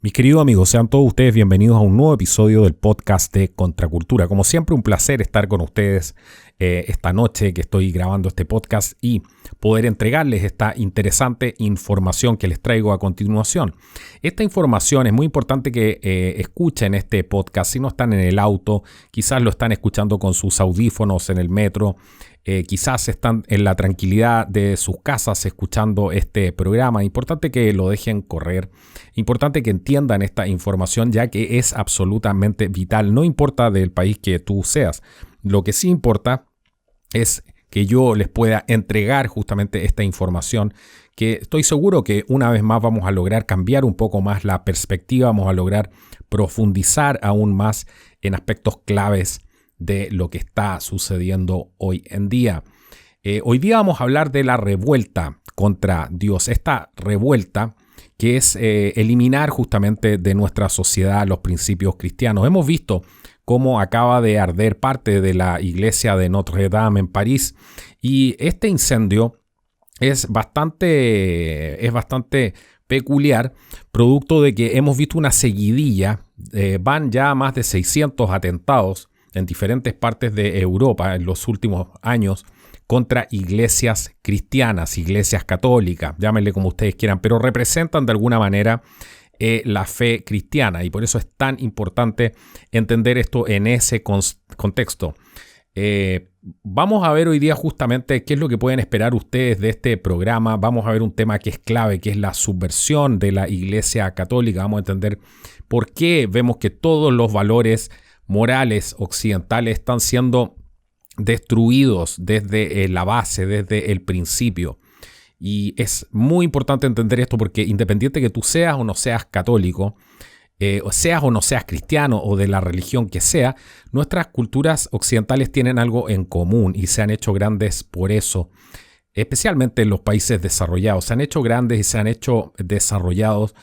Mis queridos amigos, sean todos ustedes bienvenidos a un nuevo episodio del podcast de Contracultura. Como siempre, un placer estar con ustedes esta noche que estoy grabando este podcast y poder entregarles esta interesante información que les traigo a continuación. Esta información es muy importante que escuchen este podcast. Si no están en el auto, quizás lo están escuchando con sus audífonos en el metro, quizás están en la tranquilidad de sus casas escuchando este programa. Importante que lo dejen correr. Importante que entiendan esta información, ya que es absolutamente vital. No importa del país que tú seas. Lo que sí importa es que yo les pueda entregar justamente esta información, que estoy seguro que una vez más vamos a lograr cambiar un poco más la perspectiva, vamos a lograr profundizar aún más en aspectos claves de lo que está sucediendo hoy en día. Hoy día vamos a hablar de la revuelta contra Dios. Esta revuelta que es eliminar justamente de nuestra sociedad los principios cristianos. Hemos visto cómo acaba de arder parte de la iglesia de Notre Dame en París, y este incendio es bastante peculiar, producto de que hemos visto una seguidilla, van ya más de 600 atentados en diferentes partes de Europa en los últimos años contra iglesias cristianas, iglesias católicas, llámenle como ustedes quieran, pero representan de alguna manera la fe cristiana, y por eso es tan importante entender esto en ese contexto. Vamos a ver hoy día justamente qué es lo que pueden esperar ustedes de este programa. Vamos a ver un tema que es clave, que es la subversión de la iglesia católica. Vamos a entender por qué vemos que todos los valores morales occidentales están siendo destruidos desde la base, desde el principio. Y es muy importante entender esto porque independiente que tú seas o no seas católico, o seas o no seas cristiano o de la religión que sea, nuestras culturas occidentales tienen algo en común y se han hecho grandes por eso, especialmente en los países desarrollados. Se han hecho grandes y se han hecho desarrollados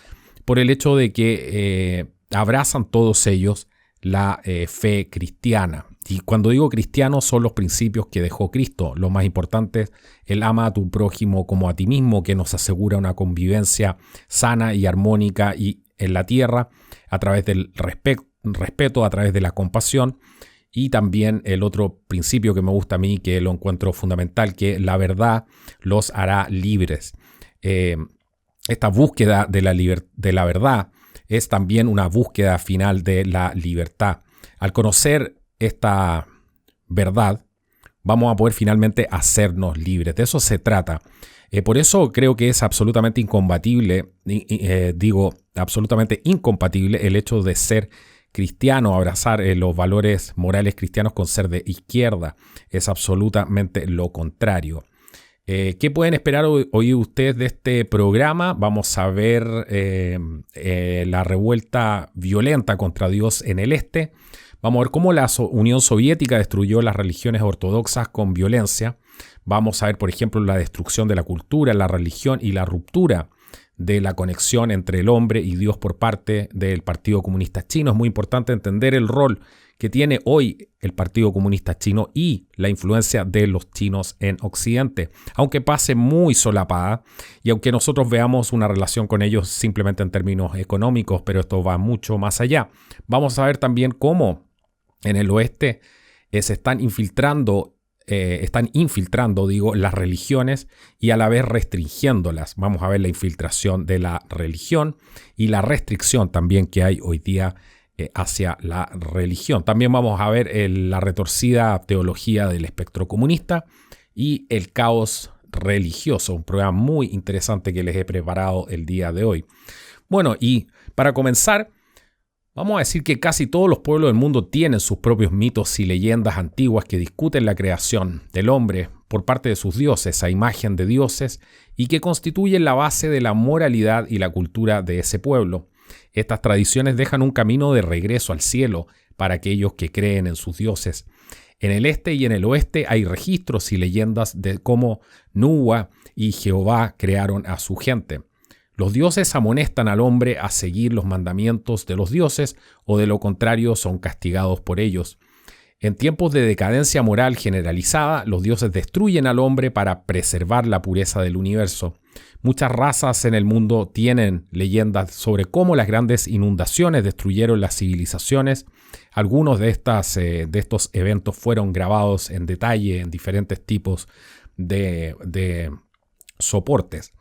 por el hecho de que abrazan todos ellos la fe cristiana. Y cuando digo cristiano, son los principios que dejó Cristo. Los más importantes, el ama a tu prójimo como a ti mismo, que nos asegura una convivencia sana y armónica y en la tierra a través del respeto, a través de la compasión. Y también el otro principio que me gusta a mí, que lo encuentro fundamental, que la verdad los hará libres. Esta búsqueda de la verdad es también una búsqueda final de la libertad. Al conocer esta verdad, vamos a poder finalmente hacernos libres. De eso se trata. Por eso creo que es absolutamente incompatible, absolutamente incompatible el hecho de ser cristiano, abrazar los valores morales cristianos con ser de izquierda. Es absolutamente lo contrario. ¿Qué pueden esperar hoy ustedes de este programa? Vamos a ver la revuelta violenta contra Dios en el este. Vamos a ver cómo la Unión Soviética destruyó las religiones ortodoxas con violencia. Vamos a ver, por ejemplo, la destrucción de la cultura, la religión y la ruptura de la conexión entre el hombre y Dios por parte del Partido Comunista Chino. Es muy importante entender el rol que tiene hoy el Partido Comunista Chino y la influencia de los chinos en Occidente, aunque pase muy solapada y aunque nosotros veamos una relación con ellos simplemente en términos económicos, pero esto va mucho más allá. Vamos a ver también cómo en el oeste se están infiltrando las religiones y a la vez restringiéndolas. Vamos a ver la infiltración de la religión y la restricción también que hay hoy día hacia la religión. También vamos a ver la retorcida teología del espectro comunista y el caos religioso, un programa muy interesante que les he preparado el día de hoy. Bueno, y para comenzar, vamos a decir que casi todos los pueblos del mundo tienen sus propios mitos y leyendas antiguas que discuten la creación del hombre por parte de sus dioses, a imagen de dioses, y que constituyen la base de la moralidad y la cultura de ese pueblo. Estas tradiciones dejan un camino de regreso al cielo para aquellos que creen en sus dioses. En el este y en el oeste hay registros y leyendas de cómo Nuwa y Jehová crearon a su gente. Los dioses amonestan al hombre a seguir los mandamientos de los dioses o de lo contrario son castigados por ellos. En tiempos de decadencia moral generalizada, los dioses destruyen al hombre para preservar la pureza del universo. Muchas razas en el mundo tienen leyendas sobre cómo las grandes inundaciones destruyeron las civilizaciones. Algunos de estos eventos fueron grabados en detalle en diferentes tipos de soportes.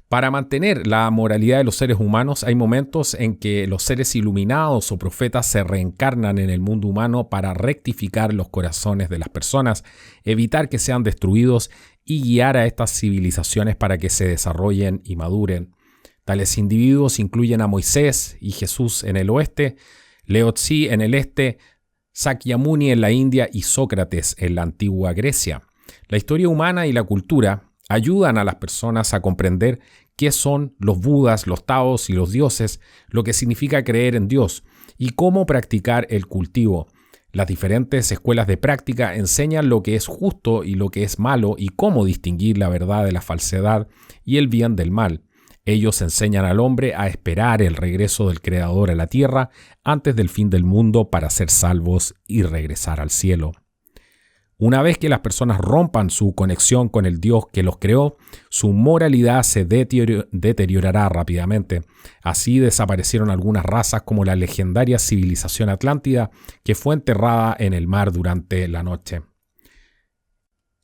Para mantener la moralidad de los seres humanos, hay momentos en que los seres iluminados o profetas se reencarnan en el mundo humano para rectificar los corazones de las personas, evitar que sean destruidos y guiar a estas civilizaciones para que se desarrollen y maduren. Tales individuos incluyen a Moisés y Jesús en el oeste, Lao Tzu en el este, Sakyamuni en la India y Sócrates en la antigua Grecia. La historia humana y la cultura ayudan a las personas a comprender qué son los budas, los taos y los dioses, lo que significa creer en Dios y cómo practicar el cultivo. Las diferentes escuelas de práctica enseñan lo que es justo y lo que es malo y cómo distinguir la verdad de la falsedad y el bien del mal. Ellos enseñan al hombre a esperar el regreso del Creador a la tierra antes del fin del mundo para ser salvos y regresar al cielo. Una vez que las personas rompan su conexión con el Dios que los creó, su moralidad se deteriorará rápidamente. Así desaparecieron algunas razas como la legendaria civilización atlántida, que fue enterrada en el mar durante la noche.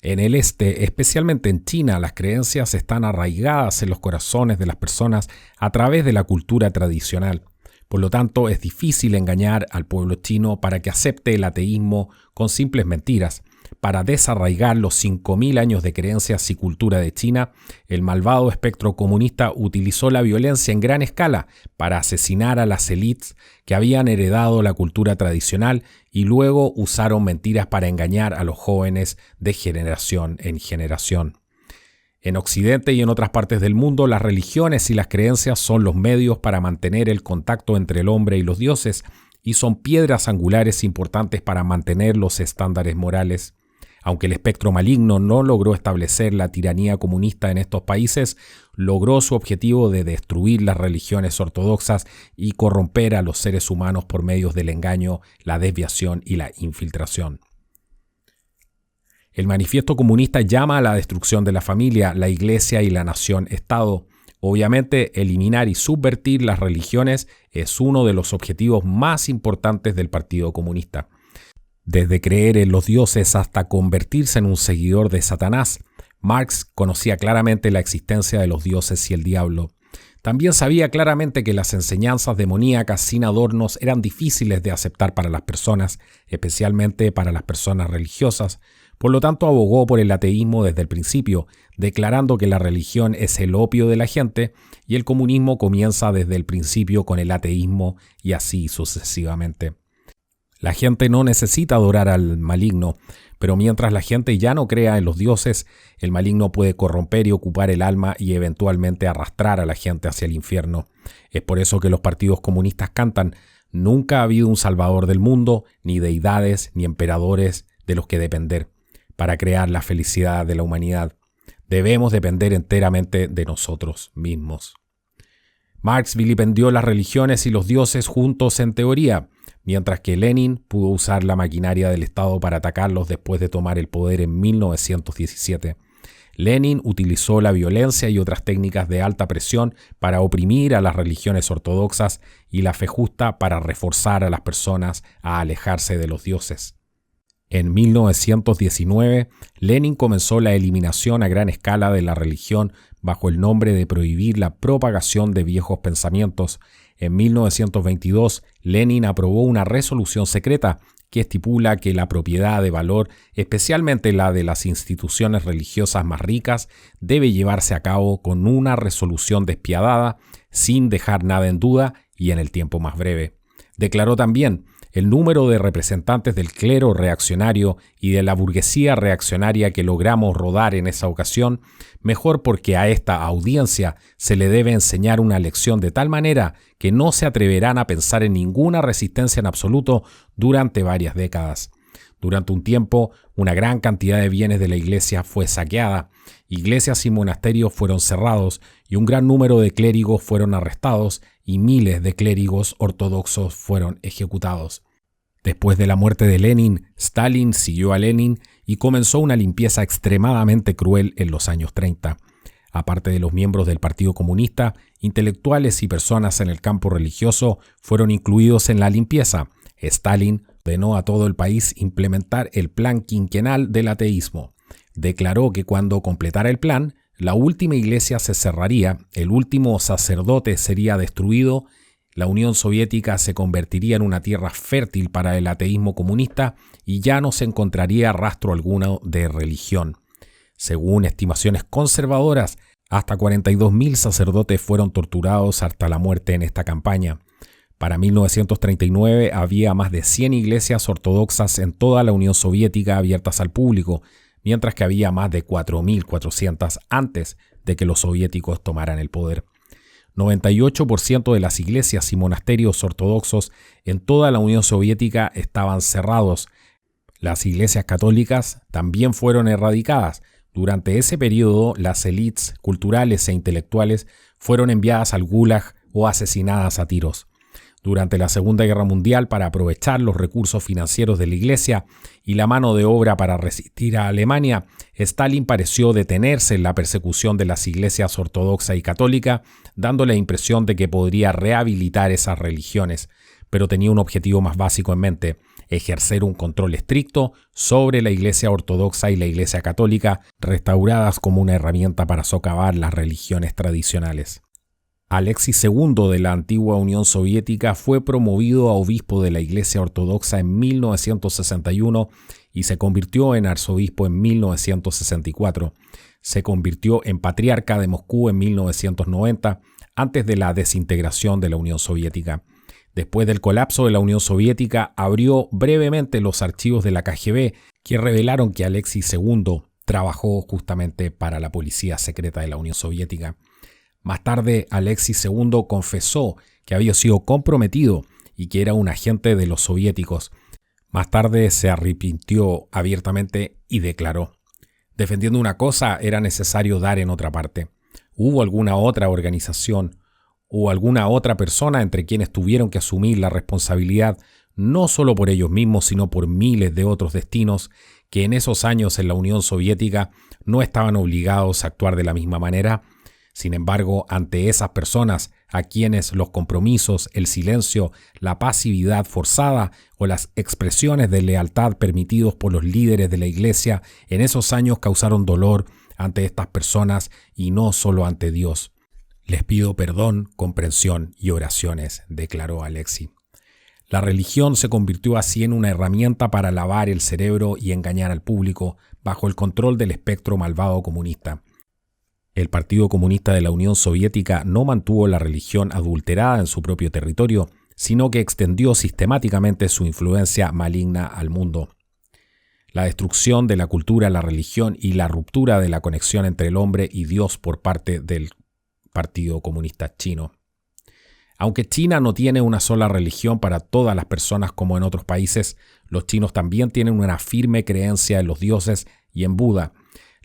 En el este, especialmente en China, las creencias están arraigadas en los corazones de las personas a través de la cultura tradicional. Por lo tanto, es difícil engañar al pueblo chino para que acepte el ateísmo con simples mentiras. Para desarraigar los 5.000 años de creencias y cultura de China, el malvado espectro comunista utilizó la violencia en gran escala para asesinar a las élites que habían heredado la cultura tradicional y luego usaron mentiras para engañar a los jóvenes de generación en generación. En Occidente y en otras partes del mundo, las religiones y las creencias son los medios para mantener el contacto entre el hombre y los dioses y son piedras angulares importantes para mantener los estándares morales. Aunque el espectro maligno no logró establecer la tiranía comunista en estos países, logró su objetivo de destruir las religiones ortodoxas y corromper a los seres humanos por medios del engaño, la desviación y la infiltración. El manifiesto comunista llama a la destrucción de la familia, la iglesia y la nación-estado. Obviamente, eliminar y subvertir las religiones es uno de los objetivos más importantes del Partido Comunista. Desde creer en los dioses hasta convertirse en un seguidor de Satanás, Marx conocía claramente la existencia de los dioses y el diablo. También sabía claramente que las enseñanzas demoníacas sin adornos eran difíciles de aceptar para las personas, especialmente para las personas religiosas. Por lo tanto, abogó por el ateísmo desde el principio, declarando que la religión es el opio de la gente y el comunismo comienza desde el principio con el ateísmo y así sucesivamente. La gente no necesita adorar al maligno, pero mientras la gente ya no crea en los dioses, el maligno puede corromper y ocupar el alma y eventualmente arrastrar a la gente hacia el infierno. Es por eso que los partidos comunistas cantan: nunca ha habido un salvador del mundo, ni deidades, ni emperadores de los que depender, para crear la felicidad de la humanidad. Debemos depender enteramente de nosotros mismos. Marx vilipendió las religiones y los dioses juntos en teoría, mientras que Lenin pudo usar la maquinaria del Estado para atacarlos después de tomar el poder en 1917. Lenin utilizó la violencia y otras técnicas de alta presión para oprimir a las religiones ortodoxas y la fe justa para reforzar a las personas a alejarse de los dioses. En 1919, Lenin comenzó la eliminación a gran escala de la religión bajo el nombre de prohibir la propagación de viejos pensamientos. En 1922, Lenin aprobó una resolución secreta que estipula que la propiedad de valor, especialmente la de las instituciones religiosas más ricas, debe llevarse a cabo con una resolución despiadada, sin dejar nada en duda y en el tiempo más breve. Declaró también: el número de representantes del clero reaccionario y de la burguesía reaccionaria que logramos rodar en esa ocasión, mejor porque a esta audiencia se le debe enseñar una lección de tal manera que no se atreverán a pensar en ninguna resistencia en absoluto durante varias décadas. Durante un tiempo, una gran cantidad de bienes de la iglesia fue saqueada, iglesias y monasterios fueron cerrados y un gran número de clérigos fueron arrestados y miles de clérigos ortodoxos fueron ejecutados. Después de la muerte de Lenin, Stalin siguió a Lenin y comenzó una limpieza extremadamente cruel en los años 30. Aparte de los miembros del Partido Comunista, intelectuales y personas en el campo religioso fueron incluidos en la limpieza. Stalin ordenó a todo el país implementar el plan quinquenal del ateísmo. Declaró que cuando completara el plan, la última iglesia se cerraría, el último sacerdote sería destruido, la Unión Soviética se convertiría en una tierra fértil para el ateísmo comunista y ya no se encontraría rastro alguno de religión. Según estimaciones conservadoras, hasta 42.000 sacerdotes fueron torturados hasta la muerte en esta campaña. Para 1939 había más de 100 iglesias ortodoxas en toda la Unión Soviética abiertas al público, mientras que había más de 4.400 antes de que los soviéticos tomaran el poder. 98% de las iglesias y monasterios ortodoxos en toda la Unión Soviética estaban cerrados. Las iglesias católicas también fueron erradicadas. Durante ese periodo, las élites culturales e intelectuales fueron enviadas al Gulag o asesinadas a tiros. Durante la Segunda Guerra Mundial, para aprovechar los recursos financieros de la Iglesia y la mano de obra para resistir a Alemania, Stalin pareció detenerse en la persecución de las iglesias ortodoxa y católica, dando la impresión de que podría rehabilitar esas religiones, pero tenía un objetivo más básico en mente: ejercer un control estricto sobre la Iglesia ortodoxa y la Iglesia católica, restauradas como una herramienta para socavar las religiones tradicionales. Alexis II de la antigua Unión Soviética fue promovido a obispo de la Iglesia Ortodoxa en 1961 y se convirtió en arzobispo en 1964. Se convirtió en patriarca de Moscú en 1990, antes de la desintegración de la Unión Soviética. Después del colapso de la Unión Soviética, abrió brevemente los archivos de la KGB, que revelaron que Alexis II trabajó justamente para la policía secreta de la Unión Soviética. Más tarde, Alexis II confesó que había sido comprometido y que era un agente de los soviéticos. Más tarde se arrepintió abiertamente y declaró: defendiendo una cosa era necesario dar en otra parte. ¿Hubo alguna otra organización o alguna otra persona entre quienes tuvieron que asumir la responsabilidad, no solo por ellos mismos, sino por miles de otros destinos que en esos años en la Unión Soviética no estaban obligados a actuar de la misma manera? Sin embargo, ante esas personas a quienes los compromisos, el silencio, la pasividad forzada o las expresiones de lealtad permitidos por los líderes de la Iglesia en esos años causaron dolor, ante estas personas y no solo ante Dios. Les pido perdón, comprensión y oraciones, declaró Alexis. La religión se convirtió así en una herramienta para lavar el cerebro y engañar al público bajo el control del espectro malvado comunista. El Partido Comunista de la Unión Soviética no mantuvo la religión adulterada en su propio territorio, sino que extendió sistemáticamente su influencia maligna al mundo. La destrucción de la cultura, la religión y la ruptura de la conexión entre el hombre y Dios por parte del Partido Comunista Chino. Aunque China no tiene una sola religión para todas las personas como en otros países, los chinos también tienen una firme creencia en los dioses y en Buda.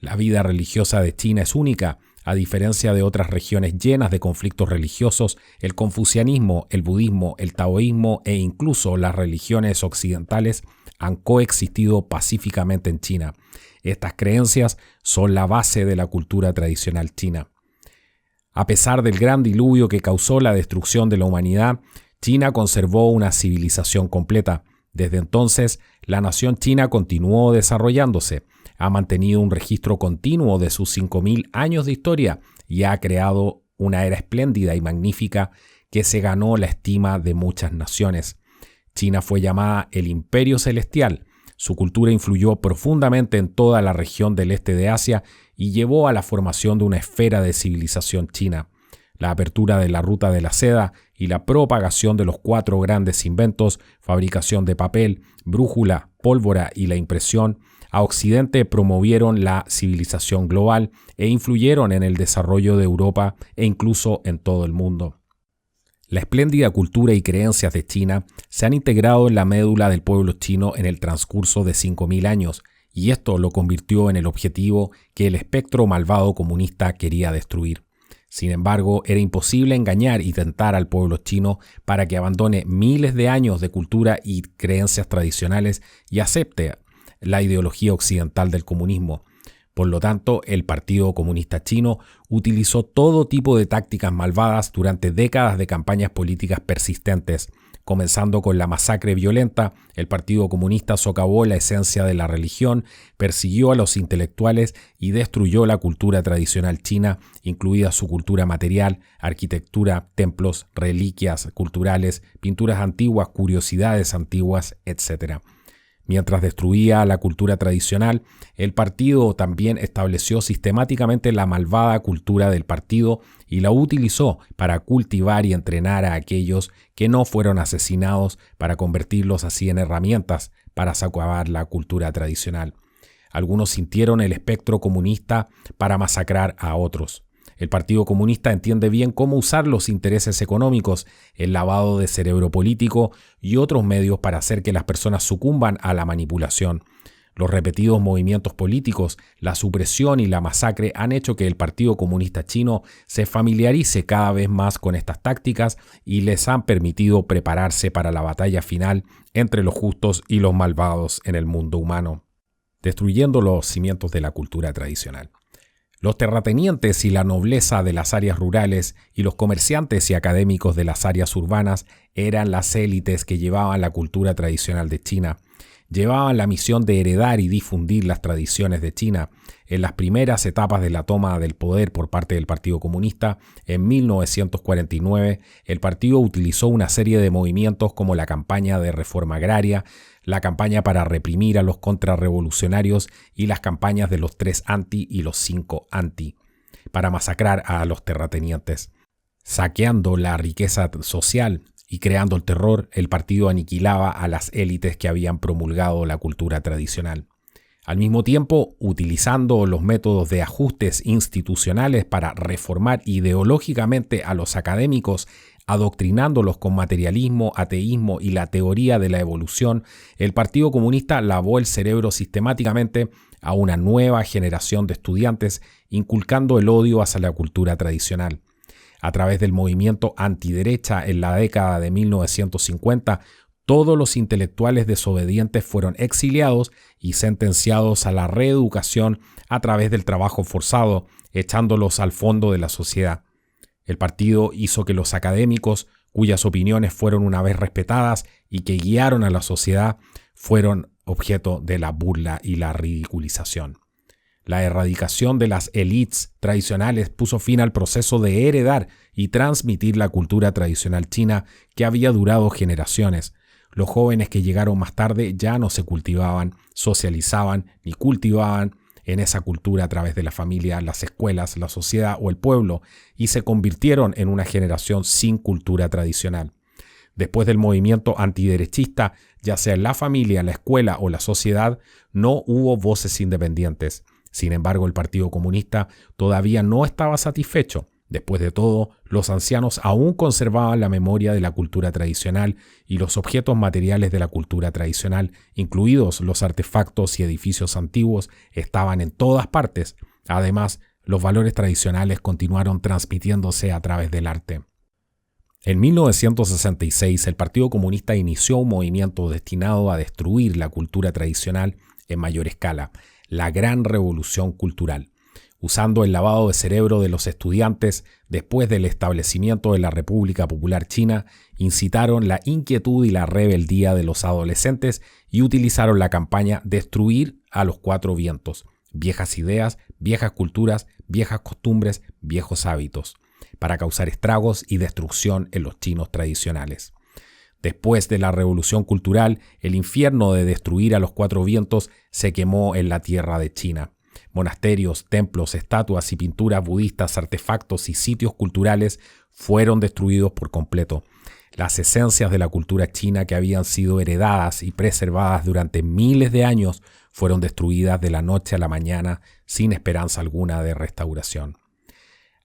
La vida religiosa de China es única. A diferencia de otras regiones llenas de conflictos religiosos, el confucianismo, el budismo, el taoísmo e incluso las religiones occidentales han coexistido pacíficamente en China. Estas creencias son la base de la cultura tradicional china. A pesar del gran diluvio que causó la destrucción de la humanidad, China conservó una civilización completa. Desde entonces, la nación china continuó desarrollándose. Ha mantenido un registro continuo de sus 5.000 años de historia y ha creado una era espléndida y magnífica que se ganó la estima de muchas naciones. China fue llamada el Imperio Celestial. Su cultura influyó profundamente en toda la región del este de Asia y llevó a la formación de una esfera de civilización china. La apertura de la ruta de la seda y la propagación de los 4 grandes inventos, fabricación de papel, brújula, pólvora y la impresión, a Occidente promovieron la civilización global e influyeron en el desarrollo de Europa e incluso en todo el mundo. La espléndida cultura y creencias de China se han integrado en la médula del pueblo chino en el transcurso de 5.000 años, y esto lo convirtió en el objetivo que el espectro malvado comunista quería destruir. Sin embargo, era imposible engañar y tentar al pueblo chino para que abandone miles de años de cultura y creencias tradicionales y acepte la ideología occidental del comunismo. Por lo tanto, el Partido Comunista Chino utilizó todo tipo de tácticas malvadas durante décadas de campañas políticas persistentes. Comenzando con la masacre violenta, el Partido Comunista socavó la esencia de la religión, persiguió a los intelectuales y destruyó la cultura tradicional china, incluida su cultura material, arquitectura, templos, reliquias culturales, pinturas antiguas, curiosidades antiguas, etc. Mientras destruía la cultura tradicional, el partido también estableció sistemáticamente la malvada cultura del partido y la utilizó para cultivar y entrenar a aquellos que no fueron asesinados para convertirlos así en herramientas para socavar la cultura tradicional. Algunos sintieron el espectro comunista para masacrar a otros. El Partido Comunista entiende bien cómo usar los intereses económicos, el lavado de cerebro político y otros medios para hacer que las personas sucumban a la manipulación. Los repetidos movimientos políticos, la supresión y la masacre han hecho que el Partido Comunista Chino se familiarice cada vez más con estas tácticas y les han permitido prepararse para la batalla final entre los justos y los malvados en el mundo humano, destruyendo los cimientos de la cultura tradicional. Los terratenientes y la nobleza de las áreas rurales y los comerciantes y académicos de las áreas urbanas eran las élites que llevaban la cultura tradicional de China. Llevaban la misión de heredar y difundir las tradiciones de China. En las primeras etapas de la toma del poder por parte del Partido Comunista, en 1949, el partido utilizó una serie de movimientos como la campaña de reforma agraria, la campaña para reprimir a los contrarrevolucionarios y las campañas de los 3 anti y los 5 anti, para masacrar a los terratenientes. Saqueando la riqueza social y creando el terror, el partido aniquilaba a las élites que habían promulgado la cultura tradicional. Al mismo tiempo, utilizando los métodos de ajustes institucionales para reformar ideológicamente a los académicos, adoctrinándolos con materialismo, ateísmo y la teoría de la evolución, el Partido Comunista lavó el cerebro sistemáticamente a una nueva generación de estudiantes, inculcando el odio hacia la cultura tradicional. A través del movimiento antiderecha en la década de 1950, todos los intelectuales desobedientes fueron exiliados y sentenciados a la reeducación a través del trabajo forzado, echándolos al fondo de la sociedad. El partido hizo que los académicos, cuyas opiniones fueron una vez respetadas y que guiaron a la sociedad, fueron objeto de la burla y la ridiculización. La erradicación de las élites tradicionales puso fin al proceso de heredar y transmitir la cultura tradicional china que había durado generaciones. Los jóvenes que llegaron más tarde ya no se cultivaban, socializaban ni cultivaban en esa cultura a través de la familia, las escuelas, la sociedad o el pueblo, y se convirtieron en una generación sin cultura tradicional. Después del movimiento antiderechista, ya sea en la familia, la escuela o la sociedad, no hubo voces independientes. Sin embargo, el Partido Comunista todavía no estaba satisfecho. Después de todo, los ancianos aún conservaban la memoria de la cultura tradicional y los objetos materiales de la cultura tradicional, incluidos los artefactos y edificios antiguos, estaban en todas partes. Además, los valores tradicionales continuaron transmitiéndose a través del arte. En 1966, el Partido Comunista inició un movimiento destinado a destruir la cultura tradicional en mayor escala, la Gran Revolución Cultural. Usando el lavado de cerebro de los estudiantes después del establecimiento de la República Popular China, incitaron la inquietud y la rebeldía de los adolescentes y utilizaron la campaña Destruir a los 4 vientos, viejas ideas, viejas culturas, viejas costumbres, viejos hábitos, para causar estragos y destrucción en los chinos tradicionales. Después de la Revolución Cultural, el infierno de destruir a los 4 vientos se quemó en la tierra de China. Monasterios, templos, estatuas y pinturas budistas, artefactos y sitios culturales fueron destruidos por completo. Las esencias de la cultura china que habían sido heredadas y preservadas durante miles de años fueron destruidas de la noche a la mañana sin esperanza alguna de restauración.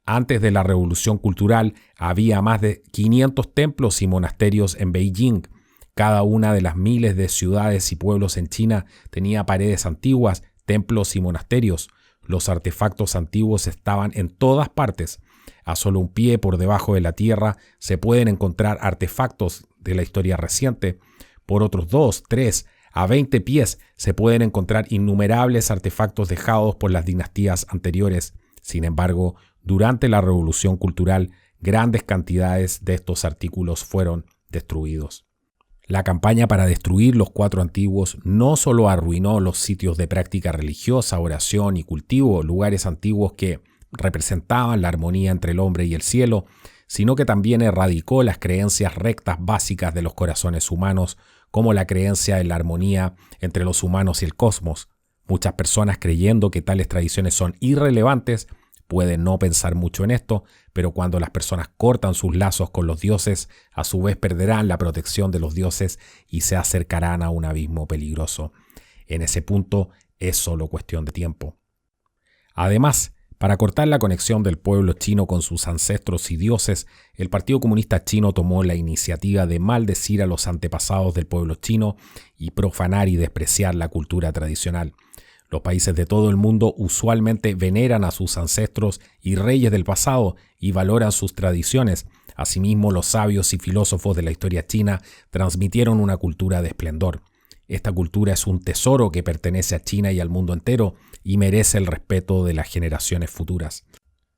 Antes de la Revolución Cultural había más de 500 templos y monasterios en Beijing. Cada una de las miles de ciudades y pueblos en China tenía paredes antiguas, templos y monasterios. Los artefactos antiguos estaban en todas partes. A solo un pie por debajo de la tierra se pueden encontrar artefactos de la historia reciente. Por otros 2, 3, a 20 pies se pueden encontrar innumerables artefactos dejados por las dinastías anteriores. Sin embargo, durante la Revolución Cultural, grandes cantidades de estos artículos fueron destruidos. La campaña para destruir los 4 antiguos no solo arruinó los sitios de práctica religiosa, oración y cultivo, lugares antiguos que representaban la armonía entre el hombre y el cielo, sino que también erradicó las creencias rectas básicas de los corazones humanos, como la creencia en la armonía entre los humanos y el cosmos. Muchas personas, creyendo que tales tradiciones son irrelevantes, pueden no pensar mucho en esto, pero cuando las personas cortan sus lazos con los dioses, a su vez perderán la protección de los dioses y se acercarán a un abismo peligroso. En ese punto es solo cuestión de tiempo. Además, para cortar la conexión del pueblo chino con sus ancestros y dioses, el Partido Comunista Chino tomó la iniciativa de maldecir a los antepasados del pueblo chino y profanar y despreciar la cultura tradicional. Los países de todo el mundo usualmente veneran a sus ancestros y reyes del pasado y valoran sus tradiciones. Asimismo, los sabios y filósofos de la historia china transmitieron una cultura de esplendor. Esta cultura es un tesoro que pertenece a China y al mundo entero y merece el respeto de las generaciones futuras.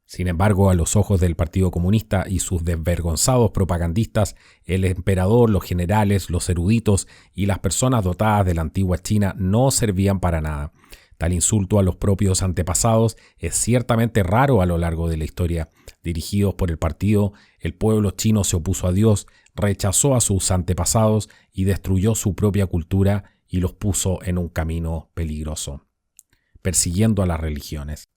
Sin embargo, a los ojos del Partido Comunista y sus desvergonzados propagandistas, el emperador, los generales, los eruditos y las personas dotadas de la antigua China no servían para nada. Tal insulto a los propios antepasados es ciertamente raro a lo largo de la historia. Dirigidos por el partido, el pueblo chino se opuso a Dios, rechazó a sus antepasados y destruyó su propia cultura y los puso en un camino peligroso, persiguiendo a las religiones.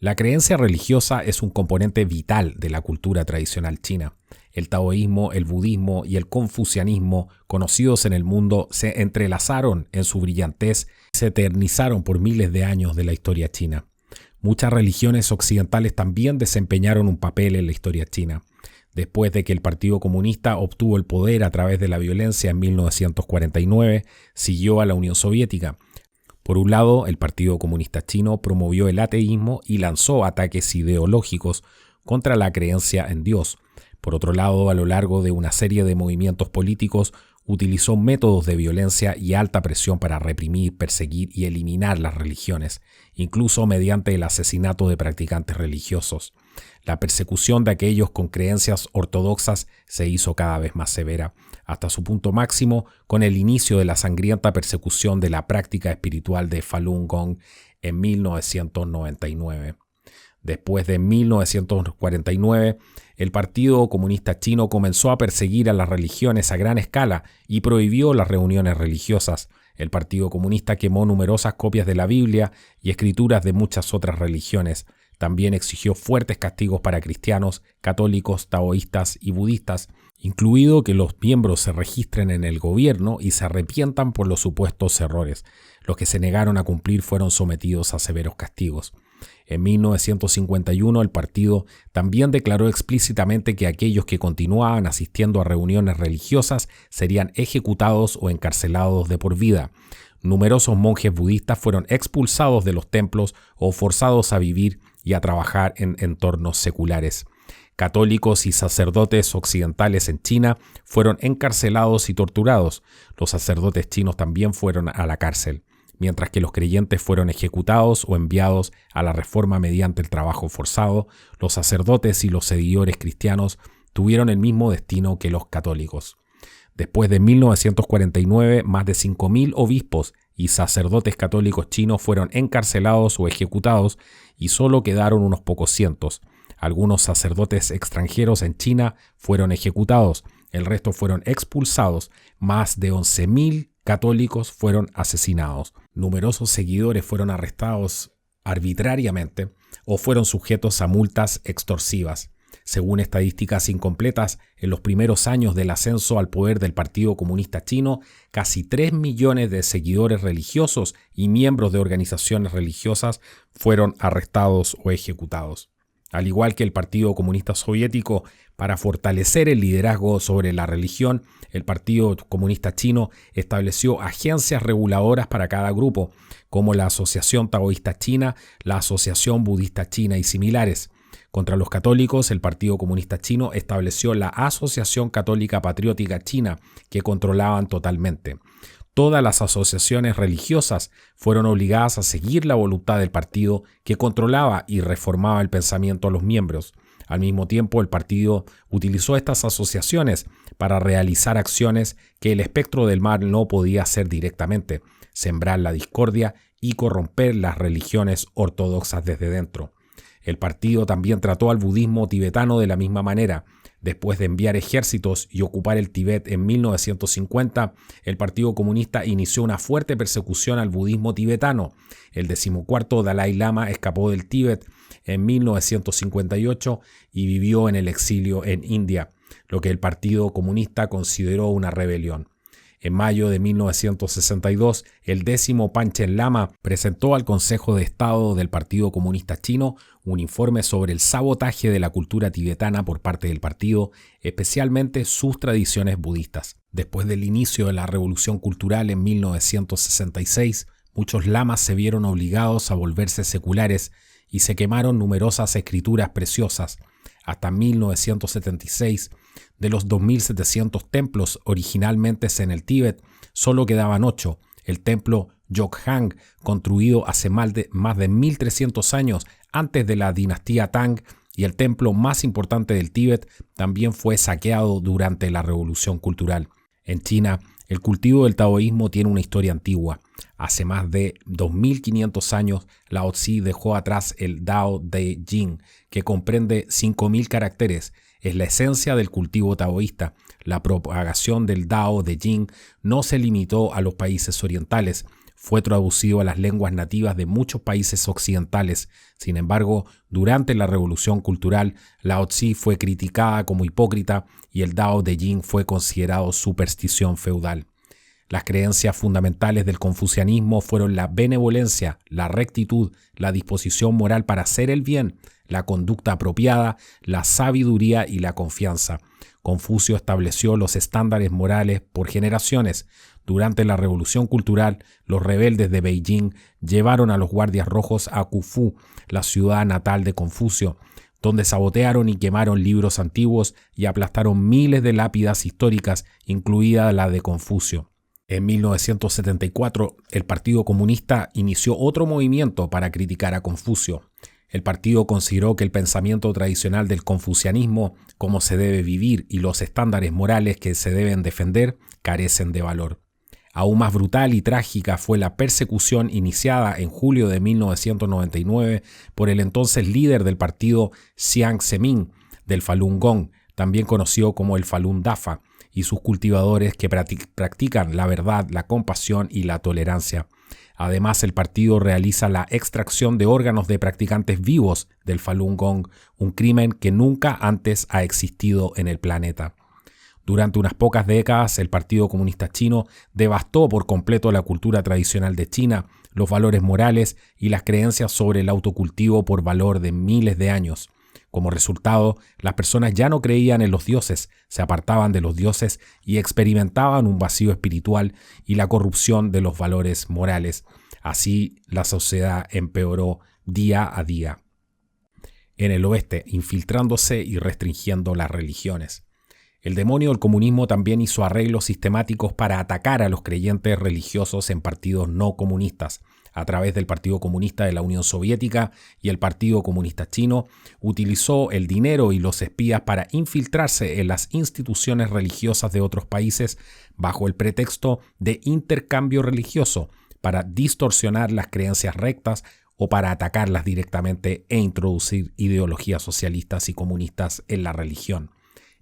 La creencia religiosa es un componente vital de la cultura tradicional china. El taoísmo, el budismo y el confucianismo, conocidos en el mundo, se entrelazaron en su brillantez y se eternizaron por miles de años de la historia china. Muchas religiones occidentales también desempeñaron un papel en la historia china. Después de que el Partido Comunista obtuvo el poder a través de la violencia en 1949, siguió a la Unión Soviética. Por un lado, el Partido Comunista Chino promovió el ateísmo y lanzó ataques ideológicos contra la creencia en Dios. Por otro lado, a lo largo de una serie de movimientos políticos, utilizó métodos de violencia y alta presión para reprimir, perseguir y eliminar las religiones, incluso mediante el asesinato de practicantes religiosos. La persecución de aquellos con creencias ortodoxas se hizo cada vez más severa, hasta su punto máximo con el inicio de la sangrienta persecución de la práctica espiritual de Falun Gong en 1999. Después de 1949, el Partido Comunista Chino comenzó a perseguir a las religiones a gran escala y prohibió las reuniones religiosas. El Partido Comunista quemó numerosas copias de la Biblia y escrituras de muchas otras religiones. También exigió fuertes castigos para cristianos, católicos, taoístas y budistas, incluido que los miembros se registren en el gobierno y se arrepientan por los supuestos errores. Los que se negaron a cumplir fueron sometidos a severos castigos. En 1951 el partido también declaró explícitamente que aquellos que continuaban asistiendo a reuniones religiosas serían ejecutados o encarcelados de por vida. Numerosos monjes budistas fueron expulsados de los templos o forzados a vivir y a trabajar en entornos seculares. Católicos y sacerdotes occidentales en China fueron encarcelados y torturados. Los sacerdotes chinos también fueron a la cárcel, mientras que los creyentes fueron ejecutados o enviados a la reforma mediante el trabajo forzado. Los sacerdotes y los seguidores cristianos tuvieron el mismo destino que los católicos. Después de 1949, más de 5.000 obispos y sacerdotes católicos chinos fueron encarcelados o ejecutados y solo quedaron unos pocos cientos. Algunos sacerdotes extranjeros en China fueron ejecutados, el resto fueron expulsados, más de 11.000 católicos fueron asesinados. Numerosos seguidores fueron arrestados arbitrariamente o fueron sujetos a multas extorsivas. Según estadísticas incompletas, en los primeros años del ascenso al poder del Partido Comunista Chino, casi 3 millones de seguidores religiosos y miembros de organizaciones religiosas fueron arrestados o ejecutados. Al igual que el Partido Comunista Soviético, para fortalecer el liderazgo sobre la religión, el Partido Comunista Chino estableció agencias reguladoras para cada grupo, como la Asociación Taoísta China, la Asociación Budista China y similares. Contra los católicos, el Partido Comunista Chino estableció la Asociación Católica Patriótica China, que controlaban totalmente. Todas las asociaciones religiosas fueron obligadas a seguir la voluntad del partido, que controlaba y reformaba el pensamiento de los miembros. Al mismo tiempo, el partido utilizó estas asociaciones para realizar acciones que el espectro del mal no podía hacer directamente: sembrar la discordia y corromper las religiones ortodoxas desde dentro. El partido también trató al budismo tibetano de la misma manera. Después de enviar ejércitos y ocupar el Tíbet en 1950, el Partido Comunista inició una fuerte persecución al budismo tibetano. El 14º Dalai Lama escapó del Tíbet en 1958 y vivió en el exilio en India, lo que el Partido Comunista consideró una rebelión. En mayo de 1962, el 10º Panchen Lama presentó al Consejo de Estado del Partido Comunista Chino un informe sobre el sabotaje de la cultura tibetana por parte del partido, especialmente sus tradiciones budistas. Después del inicio de la Revolución Cultural en 1966, muchos lamas se vieron obligados a volverse seculares y se quemaron numerosas escrituras preciosas. Hasta 1976, de los 2.700 templos originalmente en el Tíbet, solo quedaban 8. El templo Jokhang, construido hace más de 1.300 años antes de la dinastía Tang, y el templo más importante del Tíbet, también fue saqueado durante la Revolución Cultural. En China, el cultivo del taoísmo tiene una historia antigua. Hace más de 2.500 años, Lao Tzu dejó atrás el Dao De Jing, que comprende 5.000 caracteres. Es la esencia del cultivo taoísta. La propagación del Dao De Jing no se limitó a los países orientales. Fue traducido a las lenguas nativas de muchos países occidentales. Sin embargo, durante la Revolución Cultural, Lao Tzu fue criticada como hipócrita y el Dao De Jing fue considerado superstición feudal. Las creencias fundamentales del confucianismo fueron la benevolencia, la rectitud, la disposición moral para hacer el bien, la conducta apropiada, la sabiduría y la confianza. Confucio estableció los estándares morales por generaciones. Durante la Revolución Cultural, los rebeldes de Beijing llevaron a los guardias rojos a Khufu, la ciudad natal de Confucio, donde sabotearon y quemaron libros antiguos y aplastaron miles de lápidas históricas, incluida la de Confucio. En 1974, el Partido Comunista inició otro movimiento para criticar a Confucio. El partido consideró que el pensamiento tradicional del confucianismo, cómo se debe vivir y los estándares morales que se deben defender, carecen de valor. Aún más brutal y trágica fue la persecución iniciada en julio de 1999 por el entonces líder del partido Jiang Zemin del Falun Gong, también conocido como el Falun Dafa, y sus cultivadores que practican la verdad, la compasión y la tolerancia. Además, el partido realiza la extracción de órganos de practicantes vivos del Falun Gong, un crimen que nunca antes ha existido en el planeta. Durante unas pocas décadas, el Partido Comunista Chino devastó por completo la cultura tradicional de China, los valores morales y las creencias sobre el autocultivo por valor de miles de años. Como resultado, las personas ya no creían en los dioses, se apartaban de los dioses y experimentaban un vacío espiritual y la corrupción de los valores morales. Así, la sociedad empeoró día a día. En el oeste, infiltrándose y restringiendo las religiones. El demonio del comunismo también hizo arreglos sistemáticos para atacar a los creyentes religiosos en partidos no comunistas. A través del Partido Comunista de la Unión Soviética y el Partido Comunista Chino, utilizó el dinero y los espías para infiltrarse en las instituciones religiosas de otros países bajo el pretexto de intercambio religioso, para distorsionar las creencias rectas o para atacarlas directamente e introducir ideologías socialistas y comunistas en la religión.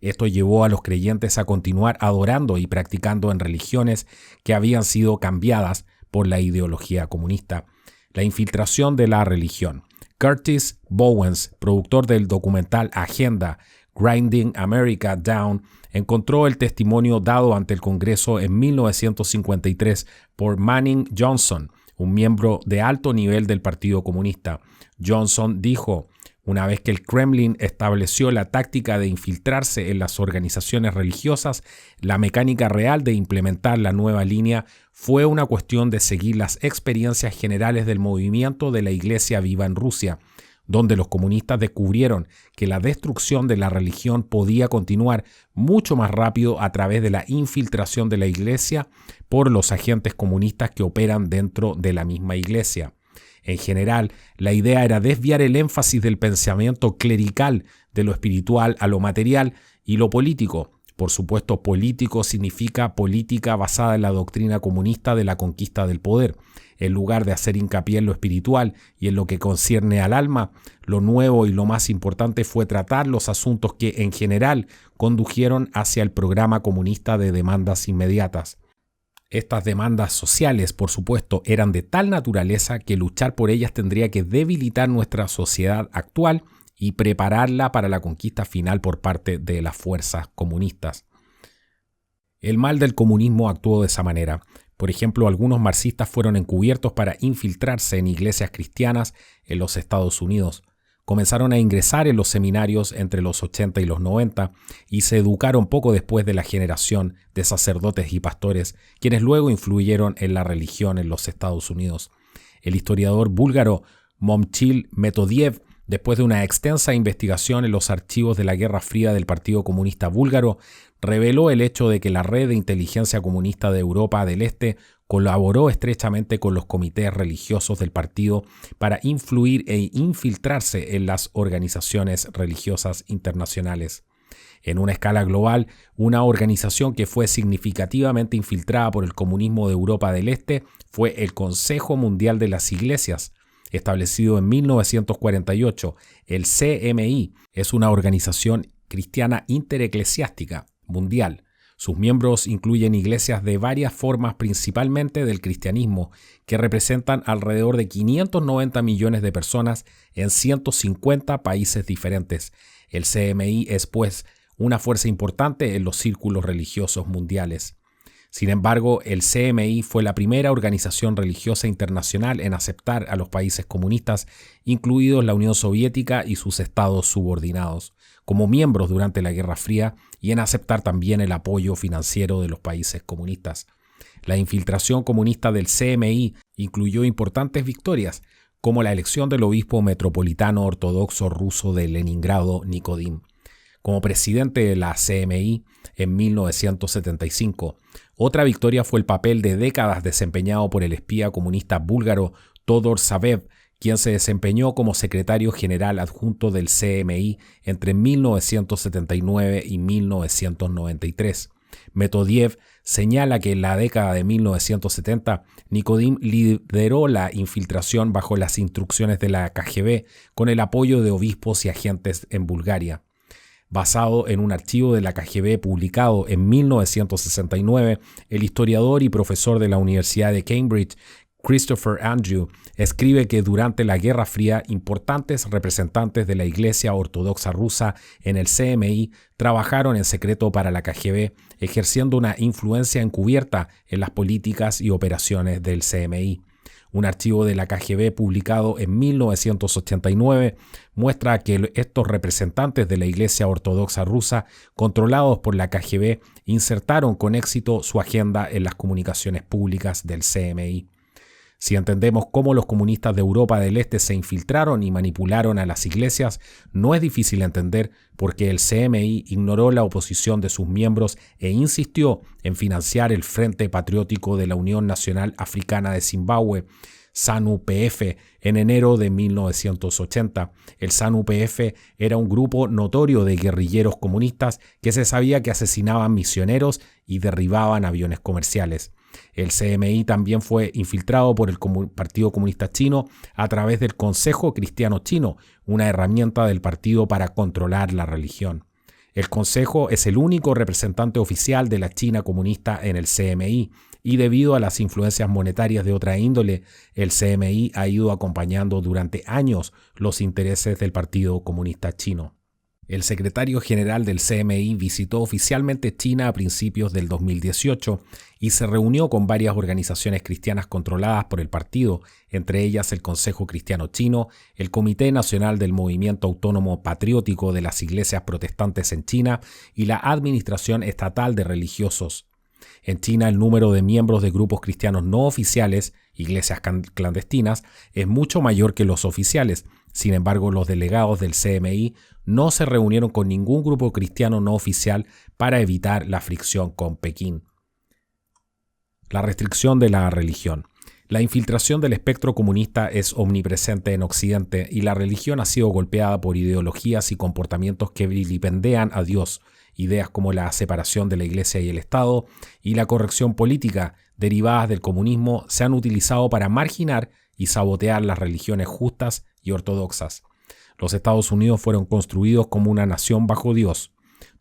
Esto llevó a los creyentes a continuar adorando y practicando en religiones que habían sido cambiadas por la ideología comunista. La infiltración de la religión. Curtis Bowens, productor del documental Agenda, Grinding America Down, encontró el testimonio dado ante el Congreso en 1953 por Manning Johnson, un miembro de alto nivel del Partido Comunista. Johnson dijo: una vez que el Kremlin estableció la táctica de infiltrarse en las organizaciones religiosas, la mecánica real de implementar la nueva línea fue una cuestión de seguir las experiencias generales del movimiento de la Iglesia viva en Rusia. donde los comunistas descubrieron que la destrucción de la religión podía continuar mucho más rápido a través de la infiltración de la iglesia por los agentes comunistas que operan dentro de la misma iglesia. En general, la idea era desviar el énfasis del pensamiento clerical de lo espiritual a lo material y lo político. Por supuesto, político significa política basada en la doctrina comunista de la conquista del poder. En lugar de hacer hincapié en lo espiritual y en lo que concierne al alma, lo nuevo y lo más importante fue tratar los asuntos que, en general, condujeron hacia el programa comunista de demandas inmediatas. Estas demandas sociales, por supuesto, eran de tal naturaleza que luchar por ellas tendría que debilitar nuestra sociedad actual y prepararla para la conquista final por parte de las fuerzas comunistas. El mal del comunismo actuó de esa manera. Por ejemplo, algunos marxistas fueron encubiertos para infiltrarse en iglesias cristianas en los Estados Unidos. Comenzaron a ingresar en los seminarios entre los 80 y los 90 y se educaron poco después de la generación de sacerdotes y pastores, quienes luego influyeron en la religión en los Estados Unidos. El historiador búlgaro Momchil Metodiev, después de una extensa investigación en los archivos de la Guerra Fría del Partido Comunista Búlgaro, reveló el hecho de que la red de inteligencia comunista de Europa del Este colaboró estrechamente con los comités religiosos del partido para influir e infiltrarse en las organizaciones religiosas internacionales. En una escala global, una organización que fue significativamente infiltrada por el comunismo de Europa del Este fue el Consejo Mundial de las Iglesias. Establecido en 1948, el CMI es una organización cristiana intereclesiástica mundial. Sus miembros incluyen iglesias de varias formas, principalmente del cristianismo, que representan alrededor de 590 millones de personas en 150 países diferentes. El CMI es, pues, una fuerza importante en los círculos religiosos mundiales. Sin embargo, el CMI fue la primera organización religiosa internacional en aceptar a los países comunistas, incluidos la Unión Soviética y sus estados subordinados, como miembros durante la Guerra Fría y en aceptar también el apoyo financiero de los países comunistas. La infiltración comunista del CMI incluyó importantes victorias, como la elección del obispo metropolitano ortodoxo ruso de Leningrado, Nikodim, como presidente de la CMI en 1975. Otra victoria fue el papel de décadas desempeñado por el espía comunista búlgaro Todor Savev, quien se desempeñó como secretario general adjunto del CMI entre 1979 y 1993. Metodiev señala que en la década de 1970, Nikodim lideró la infiltración bajo las instrucciones de la KGB con el apoyo de obispos y agentes en Bulgaria. Basado en un archivo de la KGB publicado en 1969, el historiador y profesor de la Universidad de Cambridge, Christopher Andrew, escribe que durante la Guerra Fría, importantes representantes de la Iglesia Ortodoxa rusa en el CMI trabajaron en secreto para la KGB, ejerciendo una influencia encubierta en las políticas y operaciones del CMI. Un archivo de la KGB publicado en 1989 muestra que estos representantes de la Iglesia Ortodoxa rusa, controlados por la KGB, insertaron con éxito su agenda en las comunicaciones públicas del CMI. Si entendemos cómo los comunistas de Europa del Este se infiltraron y manipularon a las iglesias, no es difícil entender por qué el CMI ignoró la oposición de sus miembros e insistió en financiar el Frente Patriótico de la Unión Nacional Africana de Zimbabue, ZANU-PF, en enero de 1980. El ZANU-PF era un grupo notorio de guerrilleros comunistas que se sabía que asesinaban misioneros y derribaban aviones comerciales. El CMI también fue infiltrado por el Partido Comunista Chino a través del Consejo Cristiano Chino, una herramienta del partido para controlar la religión. El Consejo es el único representante oficial de la China comunista en el CMI y debido a las influencias monetarias de otra índole, el CMI ha ido acompañando durante años los intereses del Partido Comunista Chino. El secretario general del CMI visitó oficialmente China a principios del 2018 y se reunió con varias organizaciones cristianas controladas por el partido, entre ellas el Consejo Cristiano Chino, el Comité Nacional del Movimiento Autónomo Patriótico de las Iglesias Protestantes en China y la Administración Estatal de Religiosos. En China, el número de miembros de grupos cristianos no oficiales, iglesias clandestinas, es mucho mayor que los oficiales. Sin embargo, los delegados del CMI no se reunieron con ningún grupo cristiano no oficial para evitar la fricción con Pekín. La restricción de la religión. La infiltración del espectro comunista es omnipresente en Occidente y la religión ha sido golpeada por ideologías y comportamientos que vilipendian a Dios, ideas como la separación de la Iglesia y el Estado y la corrección política derivadas del comunismo se han utilizado para marginar y sabotear las religiones justas y ortodoxas. Los Estados Unidos fueron construidos como una nación bajo Dios.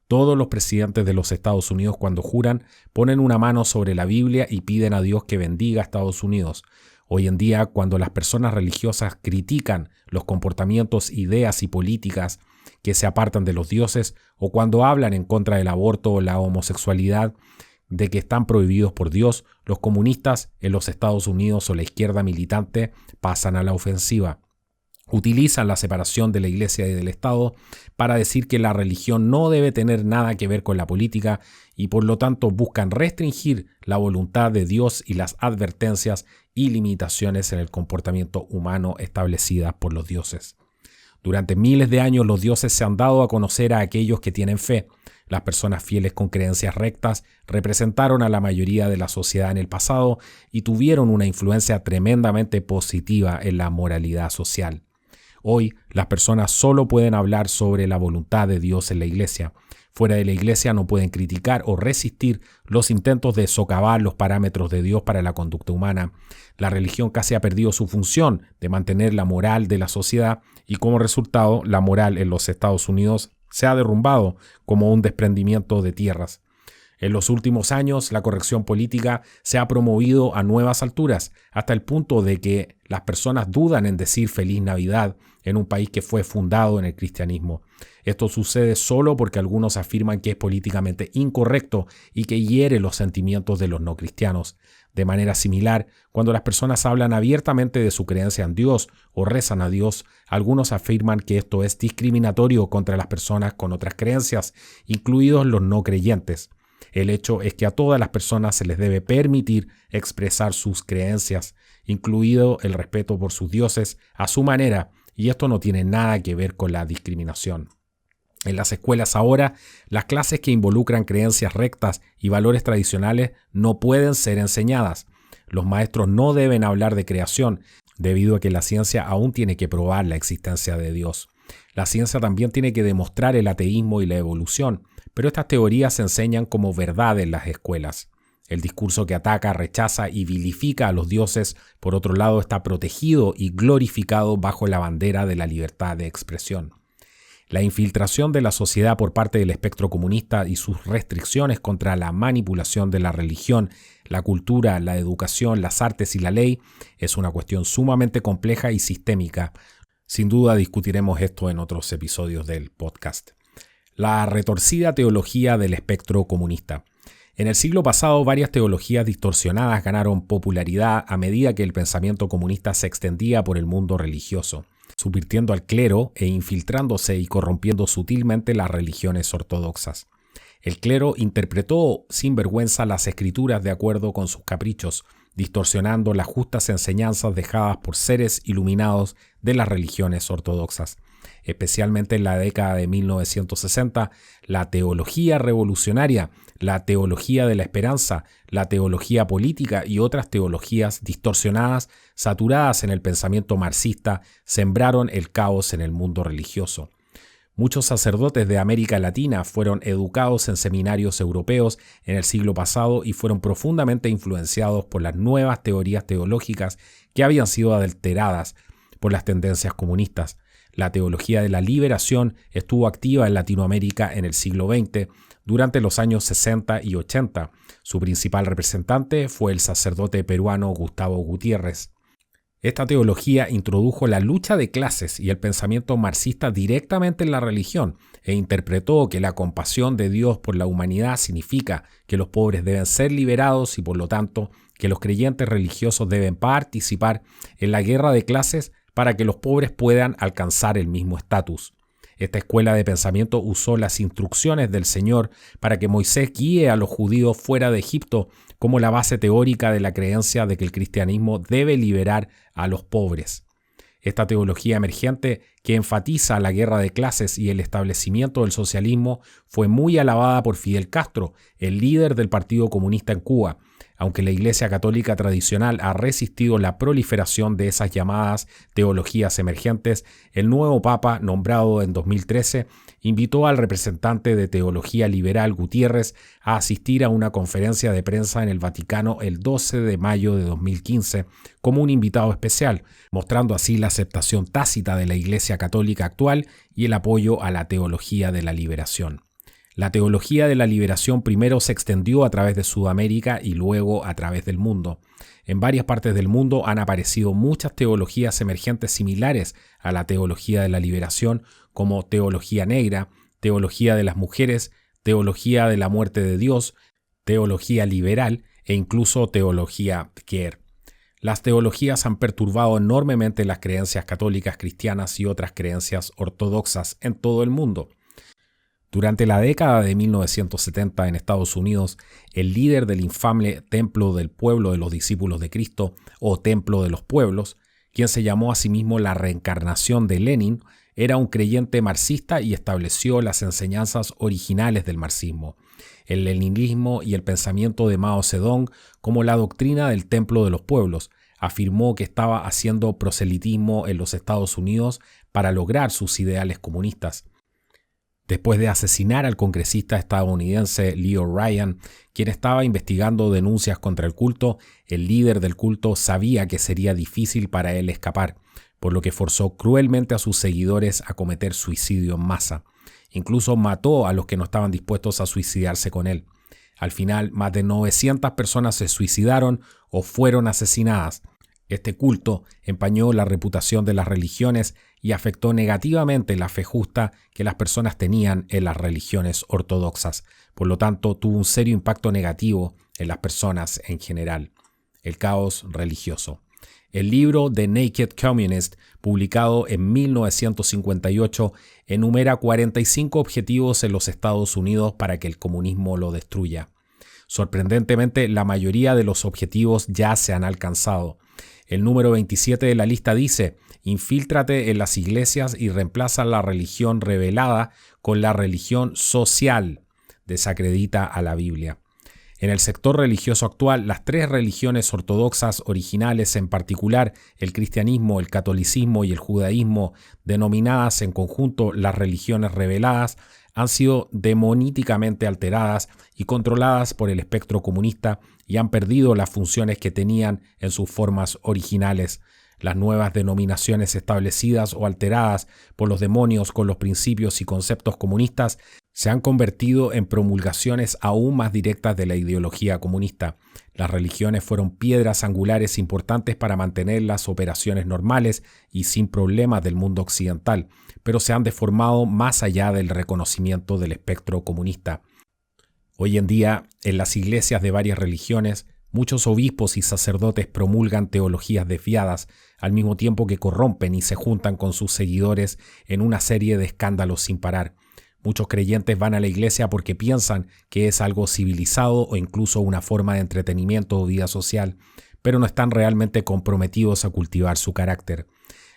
Todos los presidentes de los Estados Unidos, cuando juran, ponen una mano sobre la Biblia y piden a Dios que bendiga a Estados Unidos. Hoy en día, cuando las personas religiosas critican los comportamientos, ideas y políticas que se apartan de los dioses, o cuando hablan en contra del aborto o la homosexualidad, de que están prohibidos por Dios, los comunistas en los Estados Unidos o la izquierda militante pasan a la ofensiva. Utilizan la separación de la Iglesia y del Estado para decir que la religión no debe tener nada que ver con la política y por lo tanto buscan restringir la voluntad de Dios y las advertencias y limitaciones en el comportamiento humano establecidas por los dioses. Durante miles de años los dioses se han dado a conocer a aquellos que tienen fe. Las personas fieles con creencias rectas representaron a la mayoría de la sociedad en el pasado y tuvieron una influencia tremendamente positiva en la moralidad social. Hoy, las personas solo pueden hablar sobre la voluntad de Dios en la Iglesia. Fuera de la Iglesia no pueden criticar o resistir los intentos de socavar los parámetros de Dios para la conducta humana. La religión casi ha perdido su función de mantener la moral de la sociedad y como resultado, la moral en los Estados Unidos se ha derrumbado como un desprendimiento de tierras. En los últimos años, la corrección política se ha promovido a nuevas alturas, hasta el punto de que las personas dudan en decir Feliz Navidad en un país que fue fundado en el cristianismo. Esto sucede solo porque algunos afirman que es políticamente incorrecto y que hiere los sentimientos de los no cristianos. De manera similar, cuando las personas hablan abiertamente de su creencia en Dios o rezan a Dios, algunos afirman que esto es discriminatorio contra las personas con otras creencias, incluidos los no creyentes. El hecho es que a todas las personas se les debe permitir expresar sus creencias, incluido el respeto por sus dioses, a su manera, y esto no tiene nada que ver con la discriminación. En las escuelas ahora, las clases que involucran creencias rectas y valores tradicionales no pueden ser enseñadas. Los maestros no deben hablar de creación, debido a que la ciencia aún tiene que probar la existencia de Dios. La ciencia también tiene que demostrar el ateísmo y la evolución, pero estas teorías se enseñan como verdad en las escuelas. El discurso que ataca, rechaza y vilifica a los dioses, por otro lado, está protegido y glorificado bajo la bandera de la libertad de expresión. La infiltración de la sociedad por parte del espectro comunista y sus restricciones contra la manipulación de la religión, la cultura, la educación, las artes y la ley es una cuestión sumamente compleja y sistémica. Sin duda discutiremos esto en otros episodios del podcast. La retorcida teología del espectro comunista. En el siglo pasado, varias teologías distorsionadas ganaron popularidad a medida que el pensamiento comunista se extendía por el mundo religioso, subvirtiendo al clero e infiltrándose y corrompiendo sutilmente las religiones ortodoxas. El clero interpretó sin vergüenza las escrituras de acuerdo con sus caprichos, distorsionando las justas enseñanzas dejadas por seres iluminados de las religiones ortodoxas. Especialmente en la década de 1960, la teología revolucionaria, la teología de la esperanza, la teología política y otras teologías distorsionadas, saturadas en el pensamiento marxista, sembraron el caos en el mundo religioso. Muchos sacerdotes de América Latina fueron educados en seminarios europeos en el siglo pasado y fueron profundamente influenciados por las nuevas teorías teológicas que habían sido adulteradas por las tendencias comunistas. La teología de la liberación estuvo activa en Latinoamérica en el siglo XX durante los años 60 y 80. Su principal representante fue el sacerdote peruano Gustavo Gutiérrez. Esta teología introdujo la lucha de clases y el pensamiento marxista directamente en la religión e interpretó que la compasión de Dios por la humanidad significa que los pobres deben ser liberados y por lo tanto que los creyentes religiosos deben participar en la guerra de clases para que los pobres puedan alcanzar el mismo estatus. Esta escuela de pensamiento usó las instrucciones del Señor para que Moisés guíe a los judíos fuera de Egipto como la base teórica de la creencia de que el cristianismo debe liberar a los pobres. Esta teología emergente, que enfatiza la guerra de clases y el establecimiento del socialismo, fue muy alabada por Fidel Castro, el líder del Partido Comunista en Cuba. Aunque la Iglesia Católica tradicional ha resistido la proliferación de esas llamadas teologías emergentes, el nuevo Papa, nombrado en 2013, invitó al representante de Teología Liberal Gutiérrez a asistir a una conferencia de prensa en el Vaticano el 12 de mayo de 2015 como un invitado especial, mostrando así la aceptación tácita de la Iglesia Católica actual y el apoyo a la teología de la liberación. La teología de la liberación primero se extendió a través de Sudamérica y luego a través del mundo. En varias partes del mundo han aparecido muchas teologías emergentes similares a la teología de la liberación, como teología negra, teología de las mujeres, teología de la muerte de Dios, teología liberal e incluso teología queer. Las teologías han perturbado enormemente las creencias católicas, cristianas y otras creencias ortodoxas en todo el mundo. Durante la década de 1970 en Estados Unidos, el líder del infame Templo del Pueblo de los Discípulos de Cristo, o Templo de los Pueblos, quien se llamó a sí mismo la reencarnación de Lenin, era un creyente marxista y estableció las enseñanzas originales del marxismo, el leninismo y el pensamiento de Mao Zedong como la doctrina del Templo de los Pueblos. Afirmó que estaba haciendo proselitismo en los Estados Unidos para lograr sus ideales comunistas. Después de asesinar al congresista estadounidense Leo Ryan, quien estaba investigando denuncias contra el culto, el líder del culto sabía que sería difícil para él escapar, por lo que forzó cruelmente a sus seguidores a cometer suicidio en masa. Incluso mató a los que no estaban dispuestos a suicidarse con él. Al final, más de 900 personas se suicidaron o fueron asesinadas. Este culto empañó la reputación de las religiones y afectó negativamente la fe justa que las personas tenían en las religiones ortodoxas. Por lo tanto, tuvo un serio impacto negativo en las personas en general. El caos religioso. El libro The Naked Communist, publicado en 1958, enumera 45 objetivos en los Estados Unidos para que el comunismo lo destruya. Sorprendentemente, la mayoría de los objetivos ya se han alcanzado. El número 27 de la lista dice: infíltrate en las iglesias y reemplaza la religión revelada con la religión social. Desacredita a la Biblia. En el sector religioso actual, las tres religiones ortodoxas originales, en particular el cristianismo, el catolicismo y el judaísmo, denominadas en conjunto las religiones reveladas, han sido demoníticamente alteradas y controladas por el espectro comunista y han perdido las funciones que tenían en sus formas originales. Las nuevas denominaciones establecidas o alteradas por los demonios con los principios y conceptos comunistas se han convertido en promulgaciones aún más directas de la ideología comunista. Las religiones fueron piedras angulares importantes para mantener las operaciones normales y sin problemas del mundo occidental, pero se han deformado más allá del reconocimiento del espectro comunista. Hoy en día, en las iglesias de varias religiones, muchos obispos y sacerdotes promulgan teologías desviadas, al mismo tiempo que corrompen y se juntan con sus seguidores en una serie de escándalos sin parar. Muchos creyentes van a la iglesia porque piensan que es algo civilizado o incluso una forma de entretenimiento o vida social, pero no están realmente comprometidos a cultivar su carácter.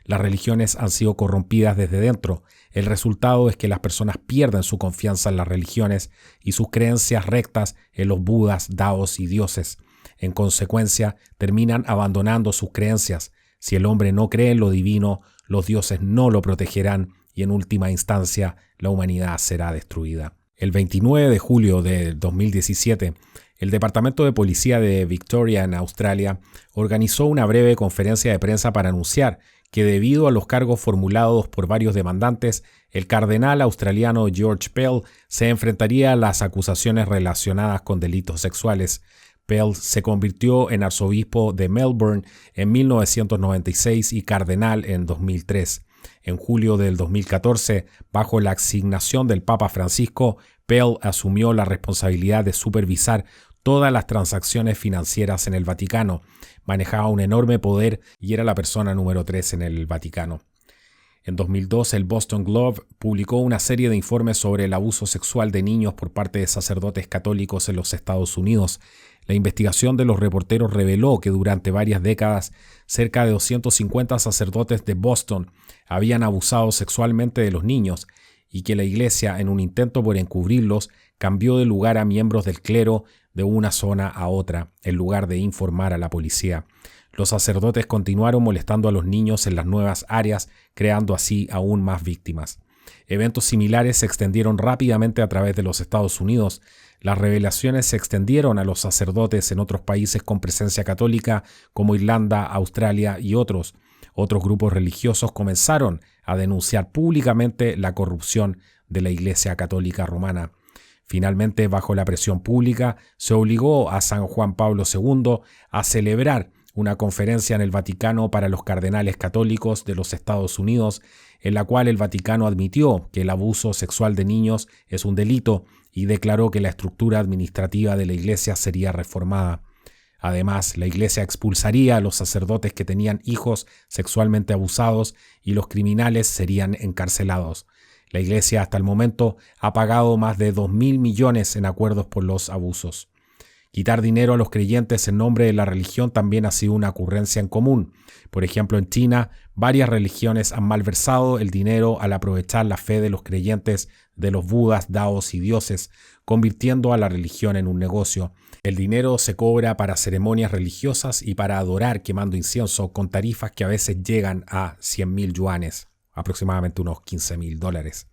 Las religiones han sido corrompidas desde dentro. El resultado es que las personas pierden su confianza en las religiones y sus creencias rectas en los budas, daos y dioses. En consecuencia, terminan abandonando sus creencias. Si el hombre no cree en lo divino, los dioses no lo protegerán y en última instancia la humanidad será destruida. El 29 de julio de 2017, el Departamento de Policía de Victoria en Australia organizó una breve conferencia de prensa para anunciar que debido a los cargos formulados por varios demandantes, el cardenal australiano George Pell se enfrentaría a las acusaciones relacionadas con delitos sexuales. Pell se convirtió en arzobispo de Melbourne en 1996 y cardenal en 2003. En julio del 2014, bajo la asignación del Papa Francisco, Pell asumió la responsabilidad de supervisar todas las transacciones financieras en el Vaticano. Manejaba un enorme poder y era la persona número 3 en el Vaticano. En 2002, el Boston Globe publicó una serie de informes sobre el abuso sexual de niños por parte de sacerdotes católicos en los Estados Unidos. La investigación de los reporteros reveló que durante varias décadas, cerca de 250 sacerdotes de Boston habían abusado sexualmente de los niños y que la iglesia, en un intento por encubrirlos, cambió de lugar a miembros del clero de una zona a otra, en lugar de informar a la policía. Los sacerdotes continuaron molestando a los niños en las nuevas áreas, creando así aún más víctimas. Eventos similares se extendieron rápidamente a través de los Estados Unidos. Las revelaciones se extendieron a los sacerdotes en otros países con presencia católica como Irlanda, Australia y otros. Otros grupos religiosos comenzaron a denunciar públicamente la corrupción de la Iglesia Católica Romana. Finalmente, bajo la presión pública, se obligó a San Juan Pablo II a celebrar una conferencia en el Vaticano para los cardenales católicos de los Estados Unidos, en la cual el Vaticano admitió que el abuso sexual de niños es un delito y declaró que la estructura administrativa de la Iglesia sería reformada. Además, la Iglesia expulsaría a los sacerdotes que tenían hijos sexualmente abusados y los criminales serían encarcelados. La Iglesia hasta el momento ha pagado más de 2.000 millones en acuerdos por los abusos. Quitar dinero a los creyentes en nombre de la religión también ha sido una ocurrencia en común. Por ejemplo, en China, varias religiones han malversado el dinero al aprovechar la fe de los creyentes de los budas, daos y dioses, convirtiendo a la religión en un negocio. El dinero se cobra para ceremonias religiosas y para adorar quemando incienso con tarifas que a veces llegan a 100.000 yuanes, aproximadamente unos $15.000.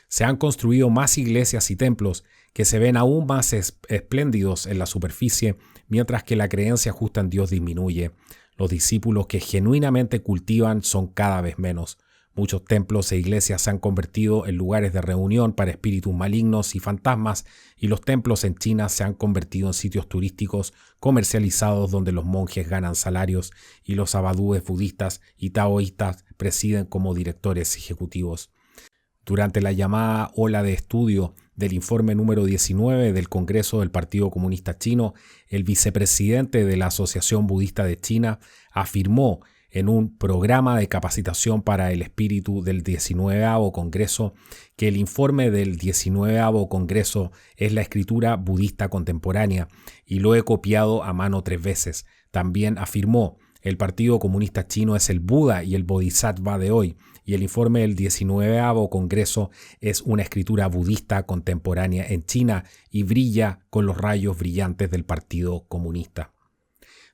Se han construido más iglesias y templos que se ven aún más espléndidos en la superficie, mientras que la creencia justa en Dios disminuye. Los discípulos que genuinamente cultivan son cada vez menos. Muchos templos e iglesias se han convertido en lugares de reunión para espíritus malignos y fantasmas, y los templos en China se han convertido en sitios turísticos comercializados donde los monjes ganan salarios y los abadúes budistas y taoístas presiden como directores ejecutivos. Durante la llamada ola de estudio del informe número 19 del Congreso del Partido Comunista Chino, el vicepresidente de la Asociación Budista de China afirmó en un programa de capacitación para el espíritu del 19º Congreso que el informe del 19º Congreso es la escritura budista contemporánea y lo he copiado a mano 3 veces. También afirmó: el Partido Comunista Chino es el Buda y el Bodhisattva de hoy, y el informe del 19º Congreso es una escritura budista contemporánea en China y brilla con los rayos brillantes del Partido Comunista.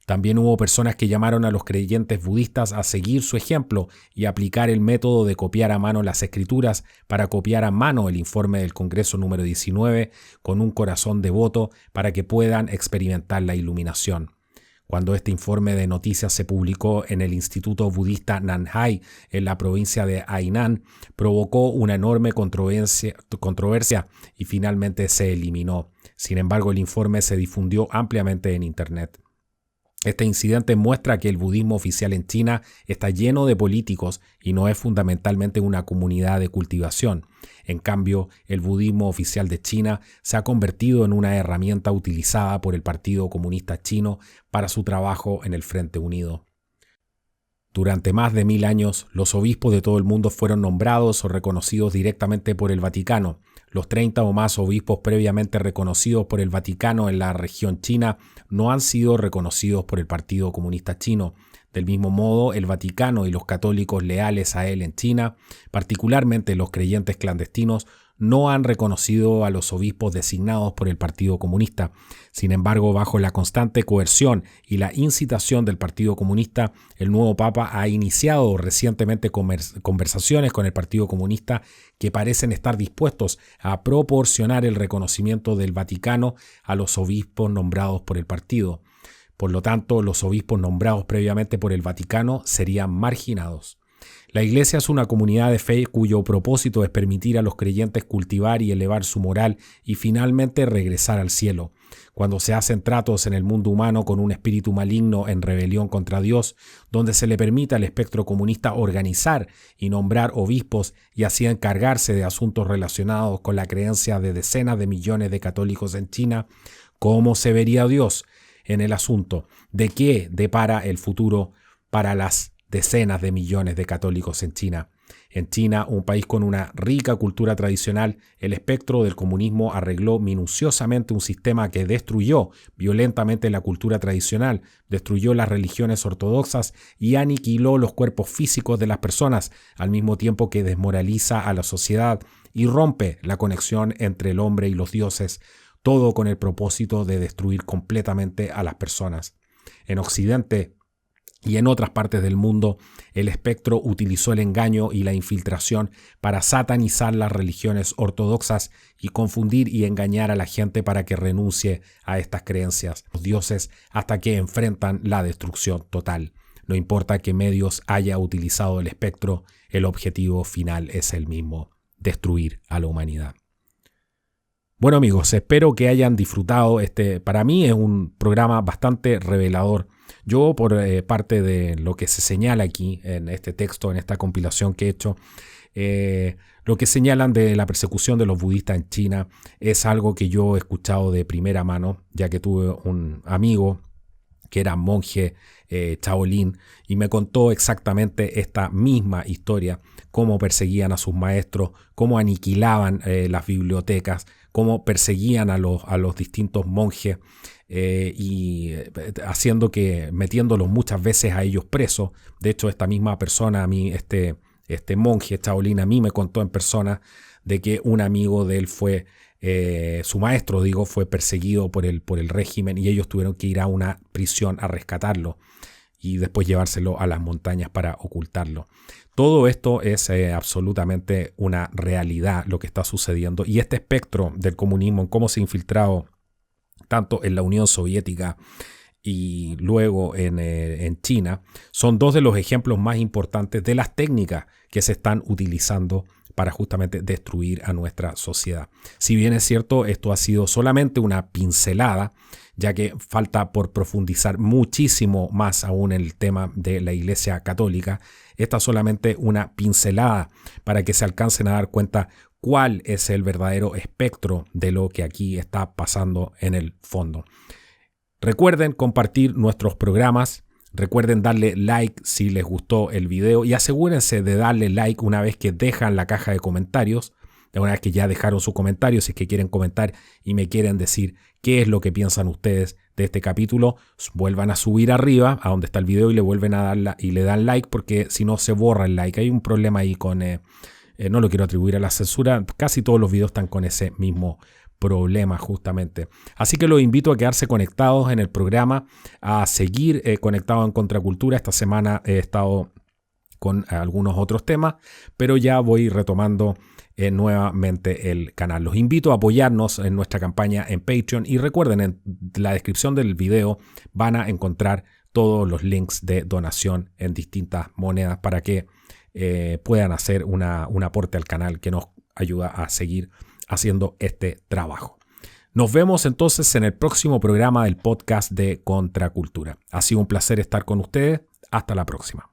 También hubo personas que llamaron a los creyentes budistas a seguir su ejemplo y aplicar el método de copiar a mano las escrituras para copiar a mano el informe del Congreso número 19 con un corazón devoto para que puedan experimentar la iluminación. Cuando este informe de noticias se publicó en el Instituto Budista Nanhai, en la provincia de Hainan, provocó una enorme controversia y finalmente se eliminó. Sin embargo, el informe se difundió ampliamente en Internet. Este incidente muestra que el budismo oficial en China está lleno de políticos y no es fundamentalmente una comunidad de cultivación. En cambio, el budismo oficial de China se ha convertido en una herramienta utilizada por el Partido Comunista Chino para su trabajo en el Frente Unido. Durante más de 1000 años, los obispos de todo el mundo fueron nombrados o reconocidos directamente por el Vaticano. Los 30 o más obispos previamente reconocidos por el Vaticano en la región china no han sido reconocidos por el Partido Comunista Chino. Del mismo modo, el Vaticano y los católicos leales a él en China, particularmente los creyentes clandestinos, no han reconocido a los obispos designados por el Partido Comunista. Sin embargo, bajo la constante coerción y la incitación del Partido Comunista, el nuevo Papa ha iniciado recientemente conversaciones con el Partido Comunista que parecen estar dispuestos a proporcionar el reconocimiento del Vaticano a los obispos nombrados por el partido. Por lo tanto, los obispos nombrados previamente por el Vaticano serían marginados. La Iglesia es una comunidad de fe cuyo propósito es permitir a los creyentes cultivar y elevar su moral y finalmente regresar al cielo. Cuando se hacen tratos en el mundo humano con un espíritu maligno en rebelión contra Dios, donde se le permite al espectro comunista organizar y nombrar obispos y así encargarse de asuntos relacionados con la creencia de decenas de millones de católicos en China, ¿cómo se vería Dios en el asunto? ¿De qué depara el futuro para las decenas de millones de católicos en China? En China, un país con una rica cultura tradicional, el espectro del comunismo arregló minuciosamente un sistema que destruyó violentamente la cultura tradicional, destruyó las religiones ortodoxas y aniquiló los cuerpos físicos de las personas, al mismo tiempo que desmoraliza a la sociedad y rompe la conexión entre el hombre y los dioses, todo con el propósito de destruir completamente a las personas. En Occidente y en otras partes del mundo, el espectro utilizó el engaño y la infiltración para satanizar las religiones ortodoxas y confundir y engañar a la gente para que renuncie a estas creencias, los dioses, hasta que enfrentan la destrucción total. No importa qué medios haya utilizado el espectro, el objetivo final es el mismo: destruir a la humanidad. Bueno amigos, espero que hayan disfrutado. Para mí es un programa bastante revelador. Yo, por parte de lo que se señala aquí en este texto, en esta compilación que he hecho, lo que señalan de la persecución de los budistas en China es algo que yo he escuchado de primera mano, ya que tuve un amigo que era monje Shaolin y me contó exactamente esta misma historia, cómo perseguían a sus maestros, cómo aniquilaban las bibliotecas, cómo perseguían a los distintos monjes y metiéndolos muchas veces a ellos presos. De hecho, esta misma persona, a mí, este monje Shaolin, a mí me contó en persona de que un amigo de él fue, su maestro, fue perseguido por el régimen y ellos tuvieron que ir a una prisión a rescatarlo y después llevárselo a las montañas para ocultarlo. Todo esto es absolutamente una realidad, lo que está sucediendo. Y este espectro del comunismo, en cómo se ha infiltrado tanto en la Unión Soviética y luego en China, son dos de los ejemplos más importantes de las técnicas que se están utilizando para justamente destruir a nuestra sociedad. Si bien es cierto, esto ha sido solamente una pincelada, ya que falta por profundizar muchísimo más aún en el tema de la Iglesia Católica. Esta es solamente una pincelada para que se alcancen a dar cuenta cuál es el verdadero espectro de lo que aquí está pasando en el fondo. Recuerden compartir nuestros programas. Recuerden darle like si les gustó el video y asegúrense de darle like una vez que dejan la caja de comentarios, una vez que ya dejaron su comentario. Si es que quieren comentar y me quieren decir qué es lo que piensan ustedes de este capítulo, vuelvan a subir arriba a donde está el video y le vuelven a dar y le dan like, porque si no se borra el like. Hay un problema ahí con, no lo quiero atribuir a la censura, casi todos los videos están con ese mismo problema justamente. Así que los invito a quedarse conectados en el programa, a seguir conectados en Contracultura. Esta semana he estado con algunos otros temas, pero ya voy retomando nuevamente el canal. Los invito a apoyarnos en nuestra campaña en Patreon y recuerden, en la descripción del video van a encontrar todos los links de donación en distintas monedas para que puedan hacer un aporte al canal que nos ayuda a seguir haciendo este trabajo. Nos vemos entonces en el próximo programa del podcast de Contracultura. Ha sido un placer estar con ustedes. Hasta la próxima.